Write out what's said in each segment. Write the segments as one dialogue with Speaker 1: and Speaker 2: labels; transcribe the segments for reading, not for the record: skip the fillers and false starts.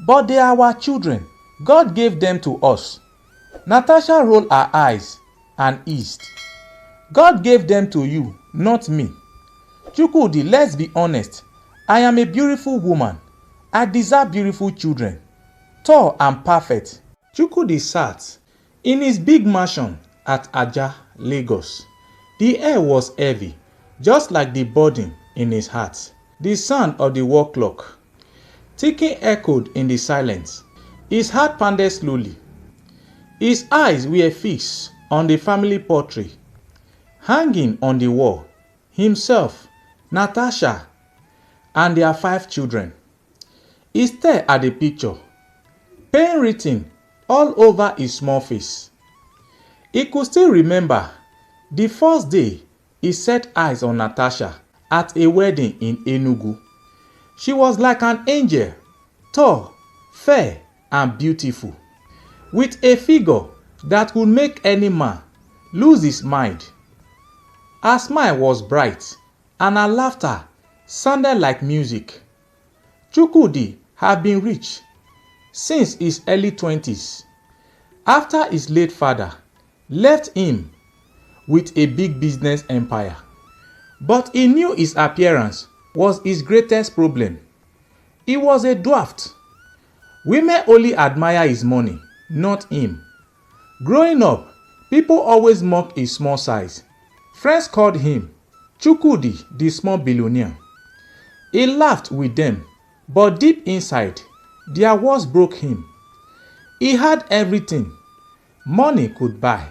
Speaker 1: But they are our children. God gave them to us. Natasha rolled her eyes and eased. God gave them to you, not me. Chukudi've, let's be honest. I am a beautiful woman. I deserve beautiful children. Tall and perfect. Chukudi've sat in his big mansion at Aja, Lagos. The air was heavy, just like the burden in his heart. The sound of the wall clock ticking echoed in the silence. His heart pounded slowly. His eyes were fixed on the family portrait hanging on the wall. Himself, Natasha, and their 5 children. He stared at the picture, pain written all over his small face. He could still remember the first day he set eyes on Natasha at a wedding in Enugu. She was like an angel, tall, fair, and beautiful, with a figure that would make any man lose his mind. Her smile was bright, and her laughter sounded like music. Chukudi've had been rich since his early 20s, after his late father left him with a big business empire. But he knew his appearance was his greatest problem. He was a dwarf. Women only admire his money, not him. Growing up, people always mocked his small size. Friends called him Chukudi've, the small billionaire. He laughed with them, but deep inside, their words broke him. He had everything money could buy: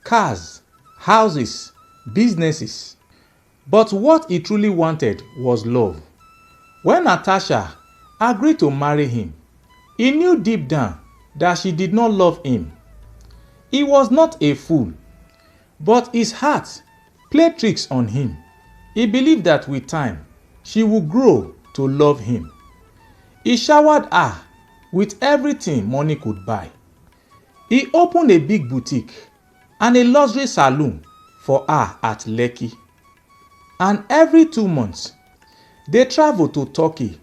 Speaker 1: cars, houses, businesses. But what he truly wanted was love. When Natasha agreed to marry him, he knew deep down that she did not love him. He was not a fool, but his heart played tricks on him. He believed that with time, she would grow to love him. He showered her with everything money could buy. He opened a big boutique and a luxury salon for her at Lekki. And every 2 months, they traveled to Turkey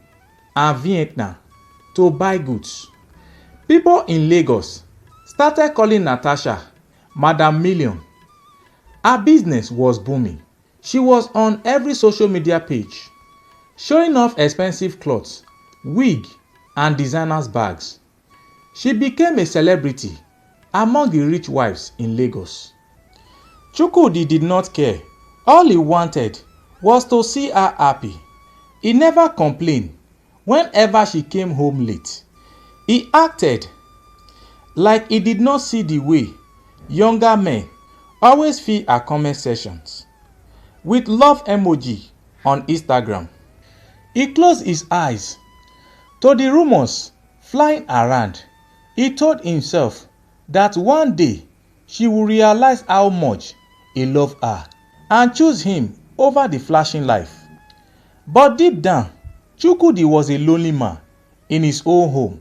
Speaker 1: and Vietnam to buy goods. People in Lagos started calling Natasha Madam Million. Her business was booming. She was on every social media page, showing off expensive clothes, wig, and designers' bags. She became a celebrity among the rich wives in Lagos. Chukudi've did not care. All he wanted was to see her happy. He never complained whenever she came home late. He acted like he did not see the way younger men always fill her comment sections with love emoji on Instagram. He closed his eyes to the rumors flying around. He told himself that one day she would realize how much he loved her and choose him over the flashing life. But deep down, Chukudi've was a lonely man in his own home.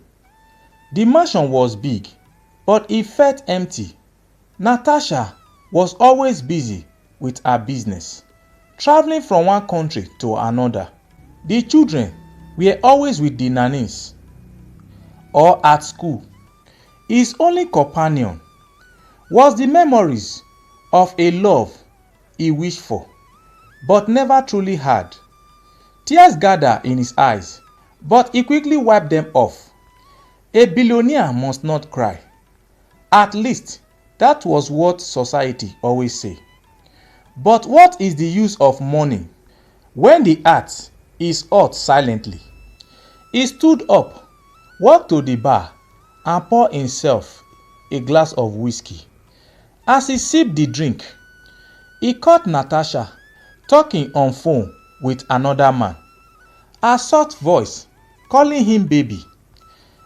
Speaker 1: The mansion was big, but it felt empty. Natasha was always busy with her business, traveling from one country to another. The children were always with the nannies or at school. His only companion was the memories of a love he wished for, but never truly had. Tears gathered in his eyes, but he quickly wiped them off. A billionaire must not cry. At least, that was what society always say. But what is the use of mourning when the heart is hurt silently? He stood up, walked to the bar, and poured himself a glass of whiskey. As he sipped the drink, he caught Natasha talking on phone with another man. Her soft voice calling him baby.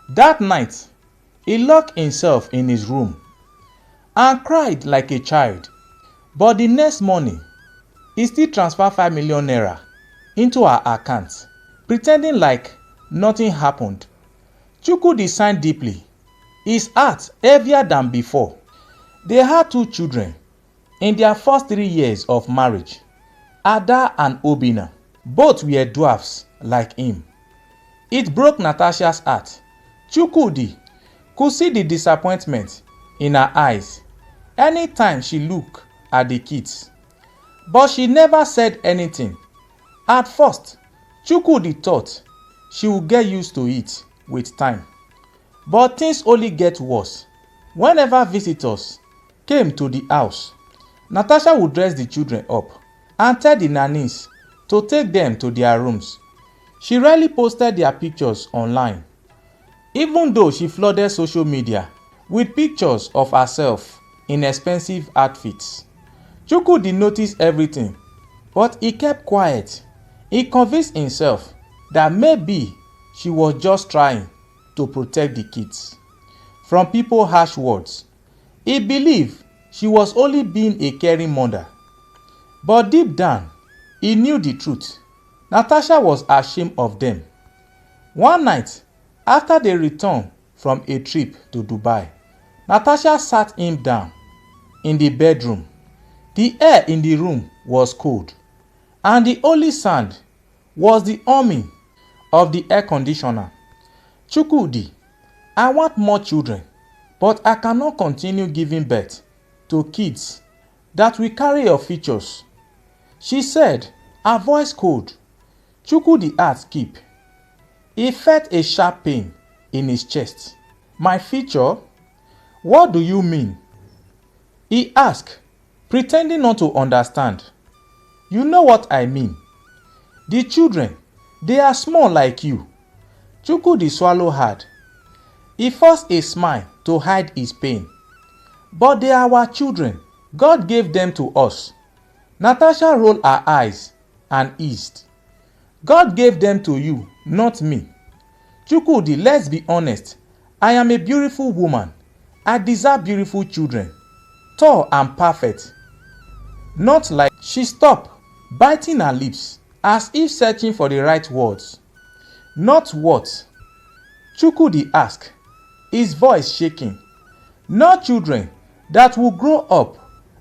Speaker 1: That night, he locked himself in his room and cried like a child. But the next morning, he still transferred 5 million naira into her account, pretending like nothing happened. Chukudi've sighed deeply, his heart heavier than before. They had 2 children in their first 3 years of marriage, Ada and Obina. Both were dwarfs like him. It broke Natasha's heart Chukudi've could see the disappointment in her eyes anytime she looked at the kids, but she never said anything. At first, Chukudi've thought she would get used to it with time, but things only get worse. Whenever visitors came to the house, Natasha would dress the children up and tell the nannies to take them to their rooms. She rarely posted their pictures online, even though she flooded social media with pictures of herself in expensive outfits. Chukudi've noticed everything, but he kept quiet. He convinced himself that maybe she was just trying to protect the kids from people's harsh words. He believed she was only being a caring mother. But deep down, he knew the truth. Natasha was ashamed of them. One night, after they returned from a trip to Dubai, Natasha sat him down in the bedroom. The air in the room was cold, and the only sound was the humming of the air conditioner. Chukudi've, I want more children, but I cannot continue giving birth to kids that will carry your features, she said, her voice cold. Chukudi've heart skipped. He felt a sharp pain in his chest. My feature? What do you mean? He asked, pretending not to understand. You know what I mean. The children, they are small like you. Chukudi've swallowed hard. He forced a smile to hide his pain. But they are our children. God gave them to us. Natasha rolled her eyes and eased. God gave them to you, not me. Chukudi've, let's be honest. I am a beautiful woman. I deserve beautiful children. Tall and perfect. Not like. She stopped, biting her lips, as if searching for the right words. Not what? Chukudi've asked, his voice shaking. Not children that will grow up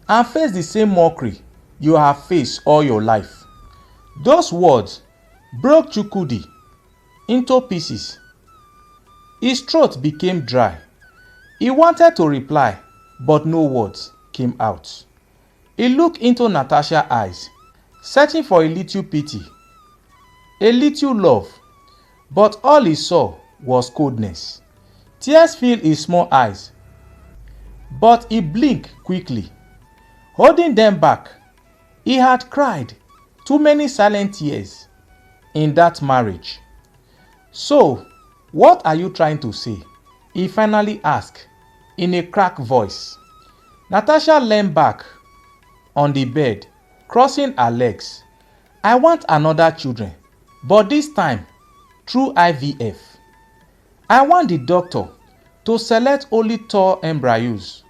Speaker 1: and face the same mockery you have faced all your life. Those words broke Chukudi've into pieces. His throat became dry. He wanted to reply, but no words came out. He looked into Natasha's eyes, searching for a little pity, a little love, but all he saw was coldness. Tears filled his small eyes, but he blinked quickly, holding them back. He had cried too many silent tears in that marriage. So, what are you trying to say? He finally asked in a cracked voice. Natasha leaned back on the bed, crossing her legs. I want another children, but this time through IVF. I want the doctor to select only tall embryos.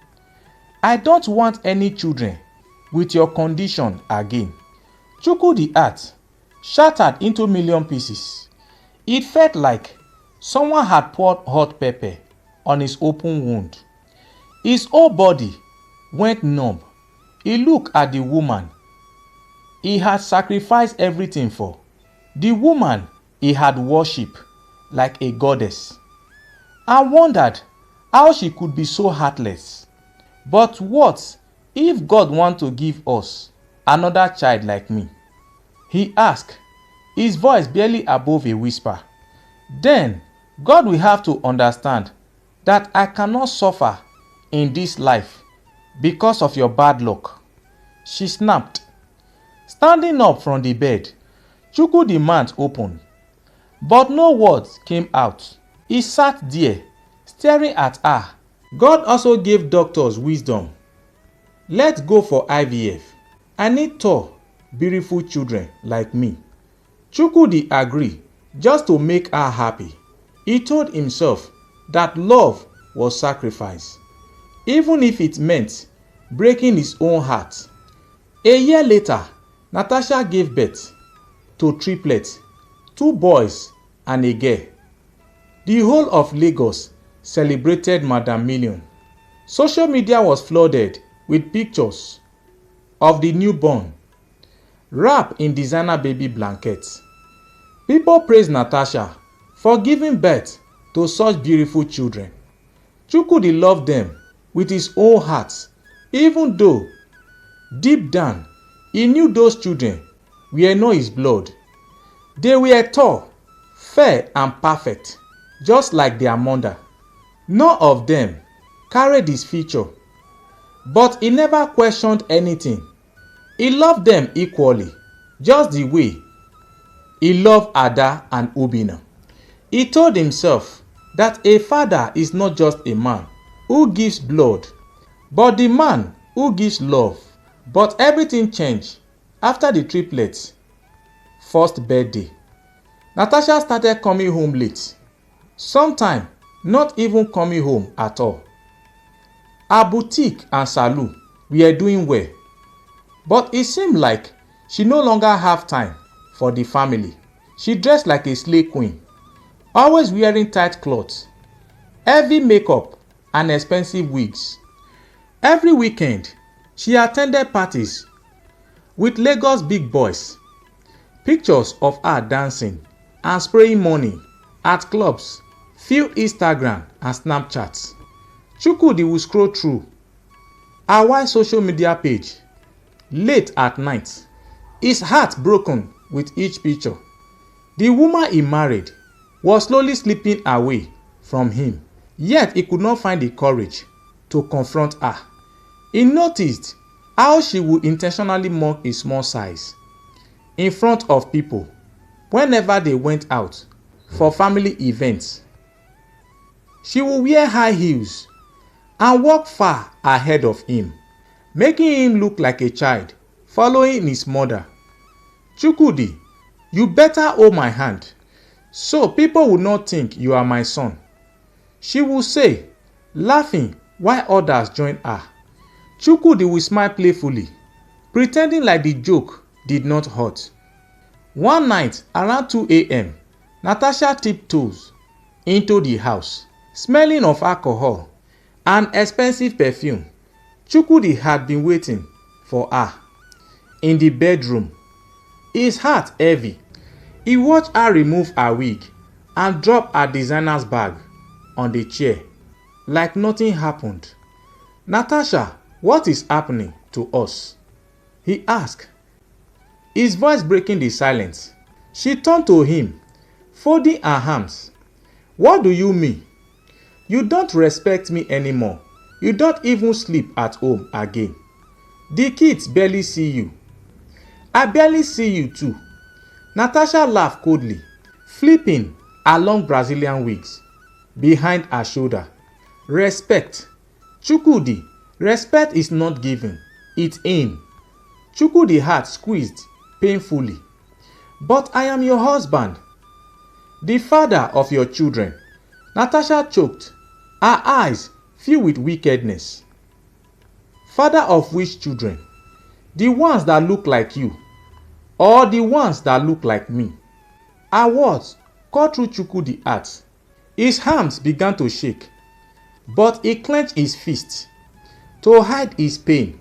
Speaker 1: I don't want any children with your condition again. Chukudi've heart shattered into a million pieces. It felt like someone had poured hot pepper on his open wound. His whole body went numb. He looked at the woman he had sacrificed everything for, the woman he had worshipped like a goddess, and wondered how she could be so heartless. But what if God wants to give us another child like me? He asked, his voice barely above a whisper. Then God will have to understand that I cannot suffer in this life because of your bad luck. She snapped. Standing up from the bed, Chukudi've's mouth opened, but no words came out. He sat there, staring at her. God also gave doctors wisdom. Let's go for IVF. I need tall, beautiful children like me. Chukudi've agreed just to make her happy. He told himself that love was sacrifice, even if it meant breaking his own heart. A year later, Natasha gave birth to triplets, 2 boys and a girl. The whole of Lagos celebrated Madam Million. Social media was flooded with pictures of the newborn, wrapped in designer baby blankets. People praised Natasha for giving birth to such beautiful children. Chukwudi loved them with his whole heart, even though deep down he knew those children were not his blood. They were tall, fair and perfect, just like their mother. None of them carried his feature, but he never questioned anything. He loved them equally, just the way he loved Ada and Obinna. He told himself that a father is not just a man who gives blood, but the man who gives love. But everything changed after the triplets' first birthday. Natasha started coming home late, sometimes not even coming home at all. Her boutique and salon were doing well, but it seemed like she no longer had time for the family. She dressed like a slave queen, always wearing tight clothes, heavy makeup and expensive wigs. Every weekend, she attended parties with Lagos big boys. Pictures of her dancing and spraying money at clubs filled Instagram and Snapchat. Chukudi've would scroll through her wide social media page late at night, his heart broken with each picture. The woman he married was slowly slipping away from him, yet he could not find the courage to confront her. He noticed how she would intentionally mock his small size in front of people whenever they went out for family events. She would wear high heels and walk far ahead of him, making him look like a child following his mother. Chukudi've, you better hold my hand so people will not think you are my son, she would say, laughing while others joined her. Chukudi've would smile playfully, pretending like the joke did not hurt. One night around 2 a.m., Natasha tiptoes into the house, smelling of alcohol and expensive perfume. Chukudi've had been waiting for her in the bedroom, his heart heavy. He watched her remove her wig and drop her designer's bag on the chair like nothing happened. Natasha, what is happening to us? He asked, his voice breaking the silence. She turned to him, folding her arms. What do you mean? You don't respect me anymore. You don't even sleep at home again. The kids barely see you. I barely see you too. Natasha laughed coldly, flipping her long Brazilian wigs behind her shoulder. Respect. Chukudi've, respect is not given, it's in. Chukudi've's heart squeezed painfully. But I am your husband, the father of your children. Natasha choked, her eyes filled with wickedness. Father of which children? The ones that look like you, or the ones that look like me? Her words cut through Chukudi've's heart. His hands began to shake, but he clenched his fist to hide his pain.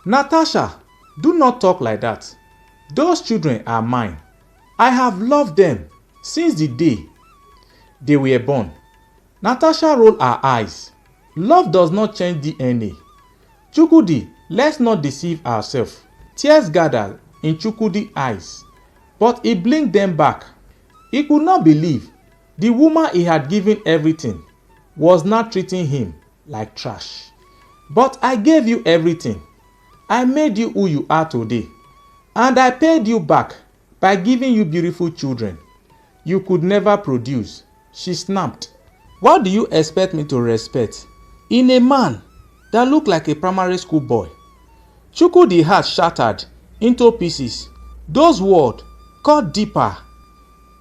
Speaker 1: Natasha, do not talk like that. Those children are mine. I have loved them since the day they were born. Natasha rolled her eyes. Love does not change DNA. Chukudi've, let's not deceive ourselves. Tears gathered in Chukudi've's eyes, but he blinked them back. He could not believe the woman he had given everything was not treating him like trash. But I gave you everything. I made you who you are today. And I paid you back by giving you beautiful children you could never produce. She snapped. What do you expect me to respect in a man that looked like a primary school boy? Chukudi've's heart shattered into pieces. Those words cut deeper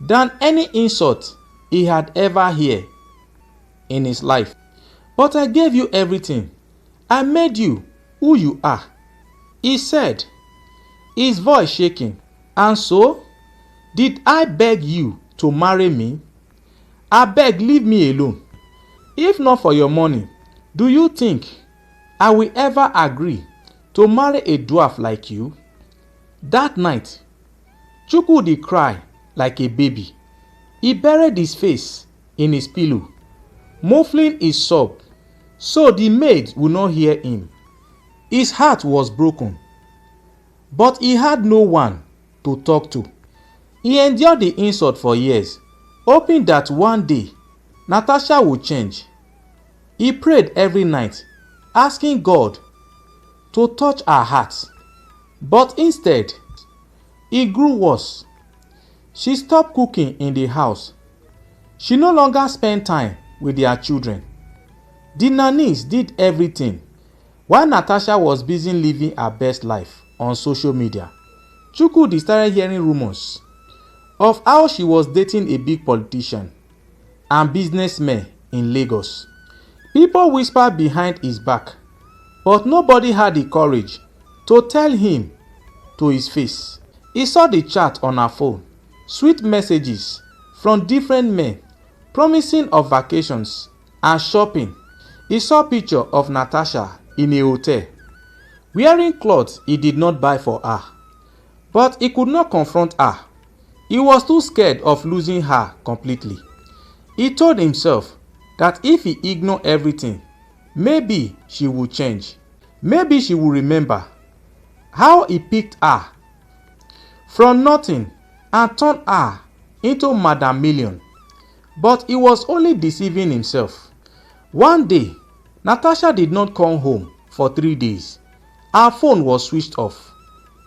Speaker 1: than any insult he had ever heard in his life. But I gave you everything. I made you who you are, he said, his voice shaking. And so, did I beg you to marry me? I beg, leave me alone. If not for your money, do you think I will ever agree to marry a dwarf like you? That night, Chukudi've cried like a baby. He buried his face in his pillow, muffling his sob, so the maid would not hear him. His heart was broken, but he had no one to talk to. He endured the insult for years, hoping that one day Natasha would change. He prayed every night, asking God to touch her heart, but instead, it grew worse. She stopped cooking in the house. She no longer spent time with their children. The nannies did everything, while Natasha was busy living her best life on social media. Chukudi've started hearing rumors of how she was dating a big politician and businessman in Lagos. People whispered behind his back, but nobody had the courage to tell him to his face. He saw the chat on her phone, sweet messages from different men promising of vacations and shopping. He saw picture of Natasha in a hotel, wearing clothes he did not buy for her. But he could not confront her. He was too scared of losing her completely. He told himself that if he ignored everything, maybe she would change. Maybe she would remember how he picked her from nothing and turned her into Madam Million. But he was only deceiving himself. One day, Natasha did not come home for 3 days. Her phone was switched off.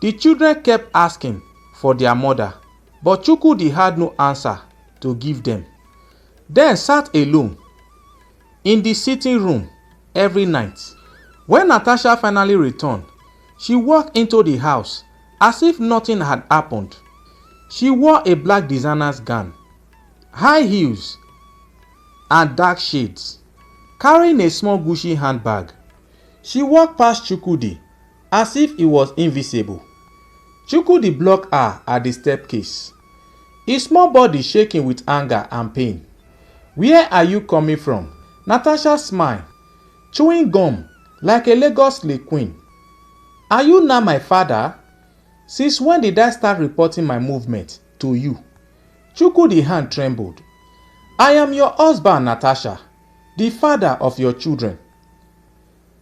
Speaker 1: The children kept asking for their mother, but Chukudi've had no answer to give them. Then sat alone in the sitting room every night. When Natasha finally returned, she walked into the house as if nothing had happened. She wore a black designer's gown, high heels, and dark shades, carrying a small Gucci handbag. She walked past Chukudi've as if he was invisible. Chukudi've blocked her at the staircase, his small body shaking with anger and pain. "Where are you coming from?" Natasha smiled, chewing gum like a Lagos slave queen. "Are you now my father? Since when did I start reporting my movement to you?" Chukudi've's hand trembled. "I am your husband, Natasha, the father of your children."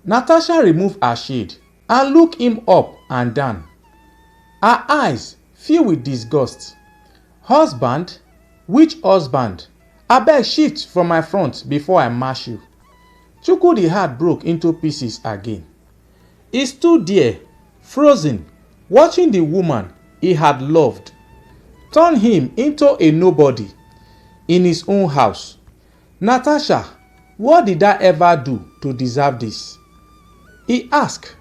Speaker 1: Natasha removed her shade and looked him up and down. Her eyes filled with disgust. "Husband? Which husband? Abeg shift from my front before I mash you." Chukudi've's heart broke into pieces again. He stood there, frozen, watching the woman he had loved turn him into a nobody in his own house. "Natasha, what did I ever do to deserve this?" he asked,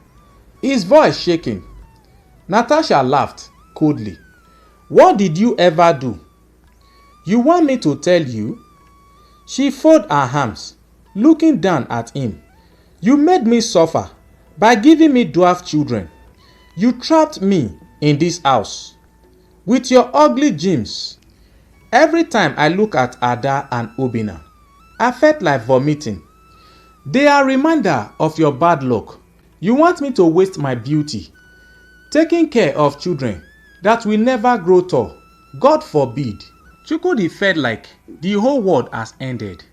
Speaker 1: his voice shaking. Natasha laughed coldly. "What did you ever do? You want me to tell you?" She folded her arms, looking down at him. "You made me suffer by giving me dwarf children. You trapped me in this house with your ugly dreams. Every time I look at Ada and Obina, I felt like vomiting. They are a reminder of your bad luck. You want me to waste my beauty taking care of children that will never grow tall. God forbid." Chukudi've felt like the whole world has ended.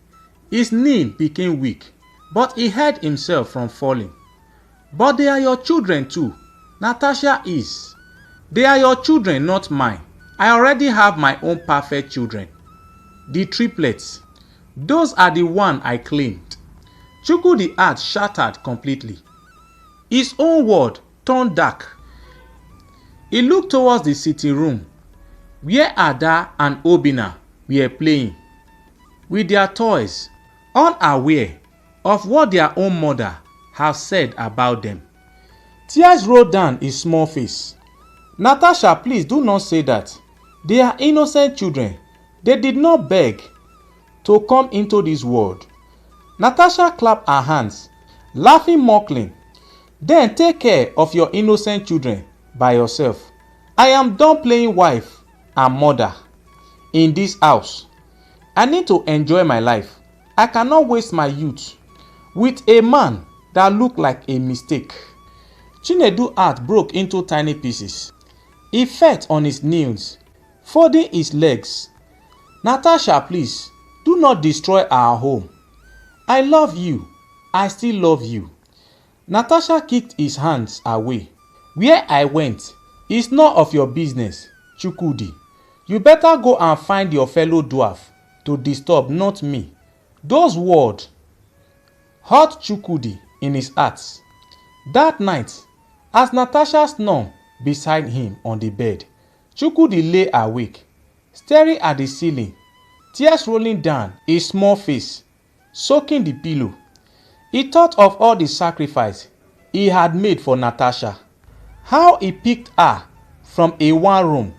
Speaker 1: His knee became weak, but he held himself from falling. "But they are your children too. Natasha is. They are your children, not mine. I already have my own perfect children. The triplets. Those are the one I claimed." Chukudi've's heart shattered completely. His own world turned dark. He looked towards the sitting room where Ada and Obina were playing with their toys, unaware of what their own mother had said about them. Tears rolled down his small face. "Natasha, please do not say that. They are innocent children. They did not beg to come into this world." Natasha clapped her hands, laughing mockingly. "Then take care of your innocent children by yourself. I am done playing wife and mother in this house. I need to enjoy my life. I cannot waste my youth with a man that looked like a mistake." Chinedu's heart broke into tiny pieces. He fell on his knees, folding his legs. "Natasha, please, Do not destroy our home. I love you. I still love you. Natasha kicked his hands away. Where I went is none of your business, Chukudi. You better go and find your fellow dwarf to disturb, not me. Those words hurt Chukudi in his heart. That night, as Natasha snored beside him on the bed, Chukudi lay awake, staring at the ceiling, tears rolling down his small face, soaking the pillow. He thought of all the sacrifice he had made for Natasha, how he picked her from a one-room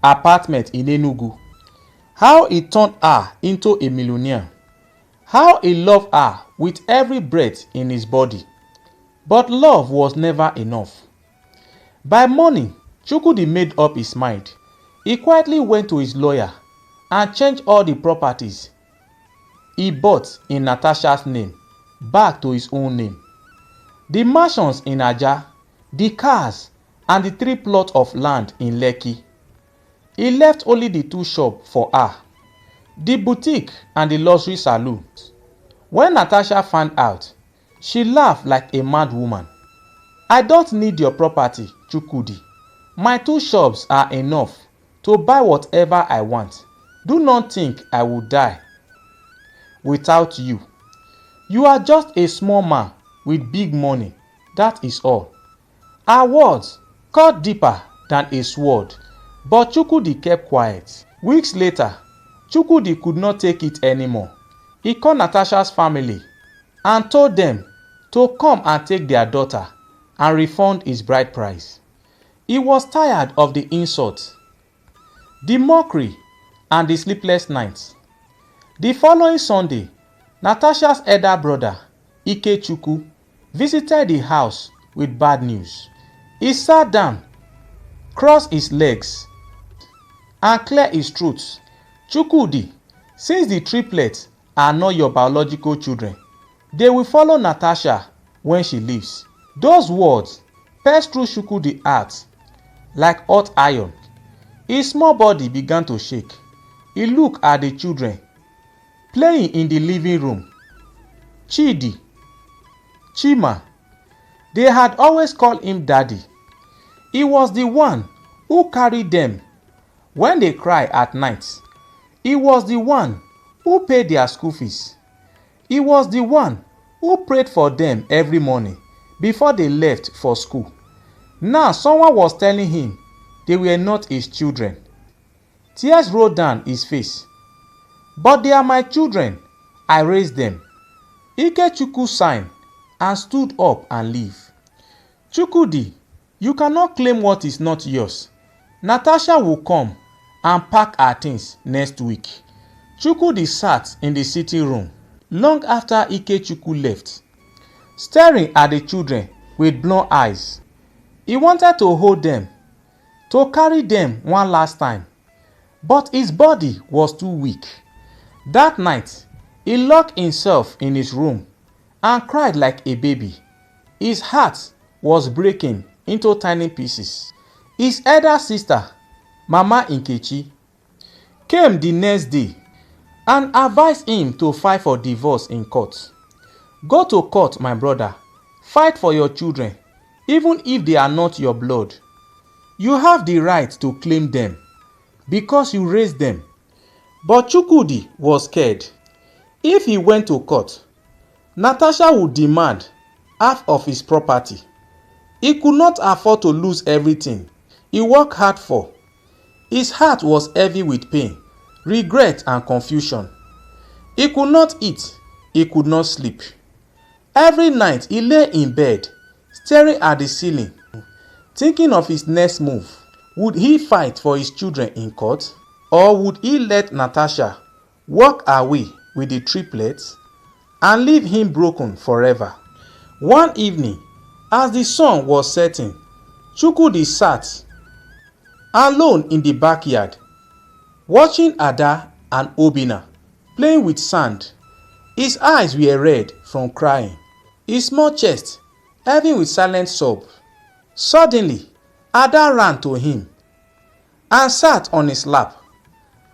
Speaker 1: apartment in Enugu, how he turned her into a millionaire, how he loved her with every breath in his body. But love was never enough. By morning, Chukudi made up his mind. He quietly went to his lawyer and changed all the properties he bought in Natasha's name back to his own name. The mansions in Aja, the cars, and the 3 plots of land in Lekki. He left only the 2 shops for her, the boutique and the luxury saloon. When Natasha found out, she laughed like a mad woman. I don't need your property, Chukudi. My 2 shops are enough to buy whatever I want. Do not think I will die without you. You are just a small man with big money. That is all. Her words cut deeper than a sword, but Chukudi kept quiet. Weeks later, Chukudi could not take it anymore. He called Natasha's family and told them to come and take their daughter and refund his bride price. He was tired of the insults, the mockery, and the sleepless nights. The following Sunday, Natasha's elder brother, Ikechukwu, visited the house with bad news. He sat down, crossed his legs, and cleared his throat. Chukudi, since the triplets are not your biological children, they will follow Natasha when she leaves. Those words pierced through Chukudi's heart like hot iron. His small body began to shake. He looked at the children playing in the living room. Chidi, Chima, they had always called him daddy. He was the one who carried them when they cried at night. He was the one who paid their school fees. He was the one who prayed for them every morning before they left for school. Now someone was telling him they were not his children. Tears rolled down his face. But they are my children. I raised them. Ikechukwu sighed and stood up and left. Chukudi, you cannot claim what is not yours. Natasha will come and pack her things next week. Chukudi sat in the sitting room long after Ikechukwu left, staring at the children with blown eyes. He wanted to hold them, to carry them one last time, but his body was too weak. That night, he locked himself in his room and cried like a baby. His heart was breaking into tiny pieces. His elder sister, Mama Nkechi, came the next day and advised him to file for divorce in court. Go to court, my brother. Fight for your children, even if they are not your blood. You have the right to claim them because you raised them. But Chukudi was scared. If he went to court, Natasha would demand half of his property. He could not afford to lose everything he worked hard for. His heart was heavy with pain, regret, and confusion. He could not eat. He could not sleep. Every night he lay in bed, staring at the ceiling, thinking of his next move. Would he fight for his children in court? Or would he let Natasha walk away with the triplets and leave him broken forever? One evening, as the sun was setting, Chukudi sat alone in the backyard, watching Ada and Obina playing with sand. His eyes were red from crying, his small chest heavy with silent sobs. Suddenly, Ada ran to him and sat on his lap,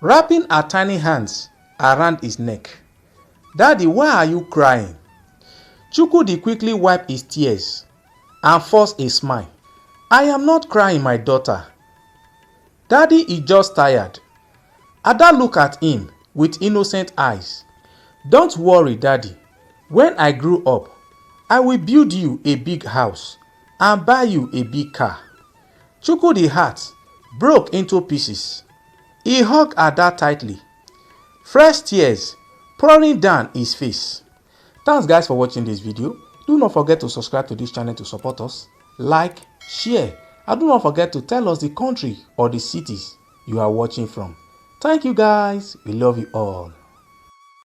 Speaker 1: wrapping her tiny hands around his neck. "Daddy, why are you crying?" Chukudi've quickly wiped his tears and forced a smile. "I am not crying, my daughter. Daddy is just tired." Ada looked at him with innocent eyes. "Don't worry, Daddy. When I grow up, I will build you a big house and buy you a big car." Chukudi've's heart broke into pieces. He hugged Ada tightly, fresh tears pouring down his face. Thanks guys for watching this video. Do not forget to subscribe to this channel to support us, like, share, and do not forget to tell us the country or the cities you are watching from. Thank you guys. We love you all.